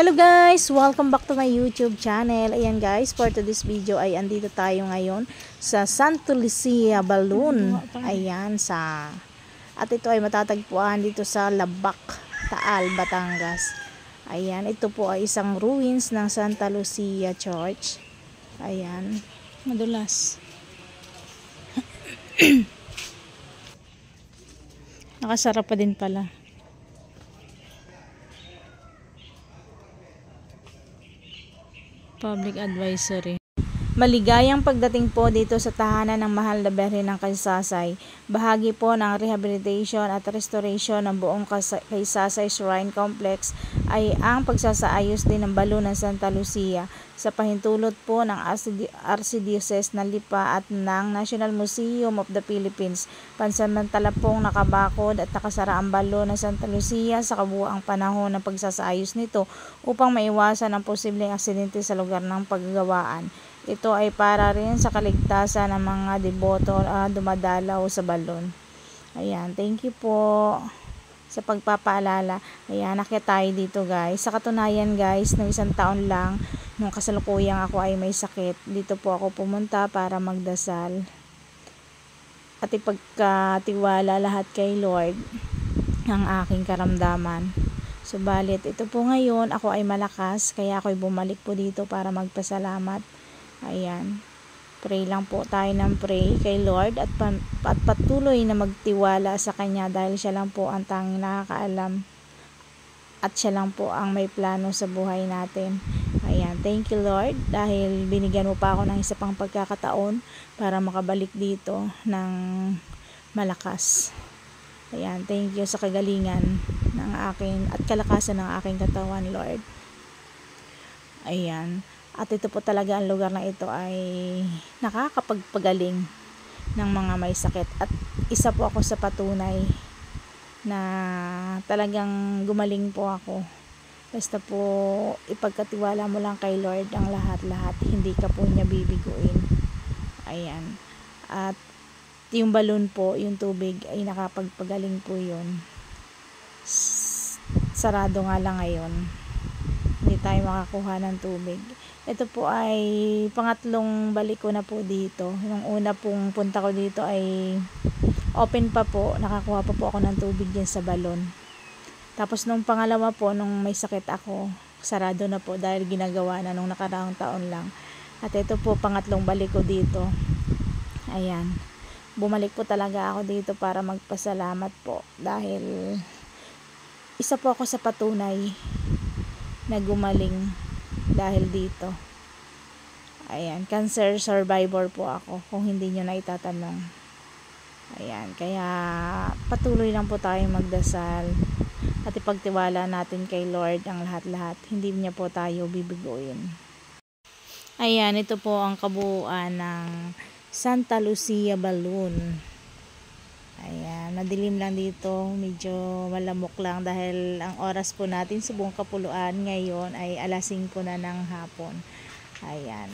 Hello guys! Welcome back to my YouTube channel. Ayan guys, for today's video ay andito tayo ngayon sa Santa Lucia Balloon. Ayan at ito ay matatagpuan dito sa Labac, Taal, Batangas. Ayan, ito po ay isang ruins ng Santa Lucia Church. Ayan, madulas. Nakasara pa din pala. Public advisory. Maligayang pagdating po dito sa tahanan ng Mahal na Birhen ng Kaysasay. Bahagi po ng rehabilitation at restoration ng buong Kaysasay Shrine Complex ay ang pagsasaayos din ng balon ng Santa Lucia sa pahintulot po ng Archdiocese ng Lipa at ng National Museum of the Philippines. Pansamantala pong nakabakod at nakasara ang balon ng Santa Lucia sa kabuuang panahon ng pagsasaayos nito upang maiwasan ang posibleng aksidente sa lugar ng paggagawaan. Ito ay para rin sa kaligtasan ng mga deboto dumadalaw sa balon. Ayan, thank you po sa pagpapaalala. Ayan, nakita tayo dito guys. Sa katunayan guys, ng isang taon lang, nung kasalukuyang ako ay may sakit, dito po ako pumunta para magdasal at ipagkatiwala lahat kay Lord ang aking karamdaman. Subalit, ito po ngayon, ako ay malakas, kaya ako'y bumalik po dito para magpasalamat. Ayan, pray lang po tayo ng pray kay Lord at patuloy na magtiwala sa Kanya dahil siya lang po ang tanging nakakaalam at siya lang po ang may plano sa buhay natin. Ayan, thank you Lord dahil binigyan mo pa ako ng isa pang pagkakataon para makabalik dito ng malakas. Ayan, thank you sa kagalingan ng akin at kalakasan ng aking katawan, Lord. Ayan. At ito po talaga ang lugar na ito ay nakakapagpagaling ng mga may sakit. At isa po ako sa patunay na talagang gumaling po ako. Basta po ipagkatiwala mo lang kay Lord ang lahat-lahat. Hindi ka po niya bibiguin. Ayan. At yung balon po, yung tubig ay nakapagpagaling po yun. Sarado nga lang ngayon. Hindi tayo makakuha ng tubig. Ito po ay pangatlong balik ko na po dito. Yung una pong punta ko dito ay open pa po. Nakakuha pa po ako ng tubig dyan sa balon. Tapos nung pangalawa po, nung may sakit ako, sarado na po dahil ginagawa na nung nakaraang taon lang. At ito po pangatlong balik ko dito. Ayan. Bumalik po talaga ako dito para magpasalamat po. Dahil isa po ako sa patunay na gumaling dahil dito. Ayan, cancer survivor po ako kung hindi nyo na itatanong. Ayan, kaya patuloy lang po tayong magdasal at ipagtiwala natin kay Lord ang lahat-lahat. Hindi niya po tayo bibiguin. Ayan, ito po ang kabuuan ng Santa Lucia Balloon. Ayan, madilim lang dito, medyo malamok lang dahil ang oras po natin sa buong kapuluan ngayon ay alas 5 na ng hapon. Ayan.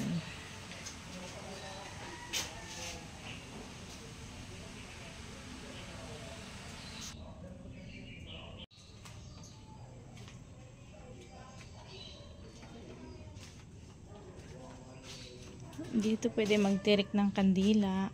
Dito pwede magtirik ng kandila.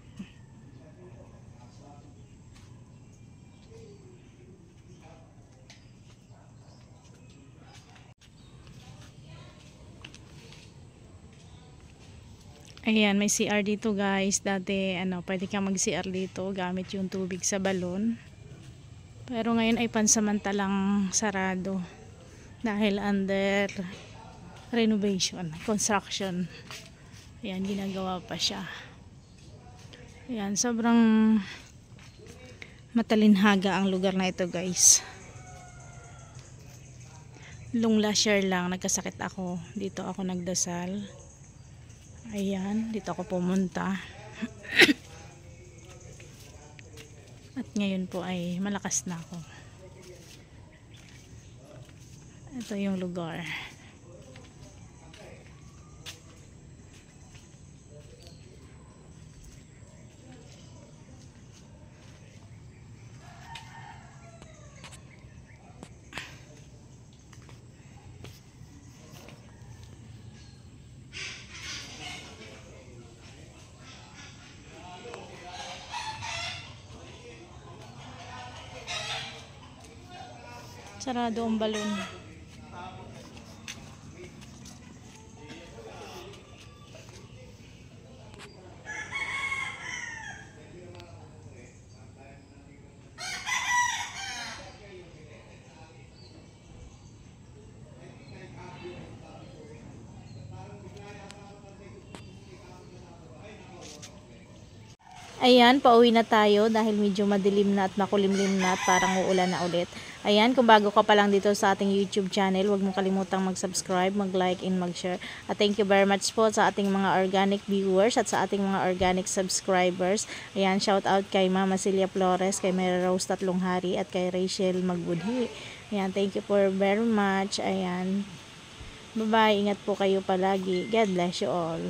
Ayan, may CR dito guys. Dati, pwede kang mag-CR dito gamit yung tubig sa balon. Pero ngayon ay pansamantalang sarado. Dahil under renovation, construction. Ayan, ginagawa pa siya. Ayan, sobrang matalinhaga ang lugar na ito guys. Nung last year lang, nagkasakit ako. Dito ako nagdasal. Ayan, dito ako pumunta. At ngayon po ay malakas na ako. Ito yung lugar. Sarado ang balon. Ayan, pauwi na tayo dahil medyo madilim na at makulimlim na at parang uulan na ulit. Ayan, kung bago ka pa lang dito sa ating YouTube channel, huwag mo kalimutang mag-subscribe, mag-like, and mag-share. At thank you very much po sa ating mga organic viewers at sa ating mga organic subscribers. Ayan, shout out kay Mama Celia Flores, kay Mary Rose Tatlonghari, at kay Rachel Magbudhi. Ayan, thank you for very much. Ayan, bye-bye. Ingat po kayo palagi. God bless you all.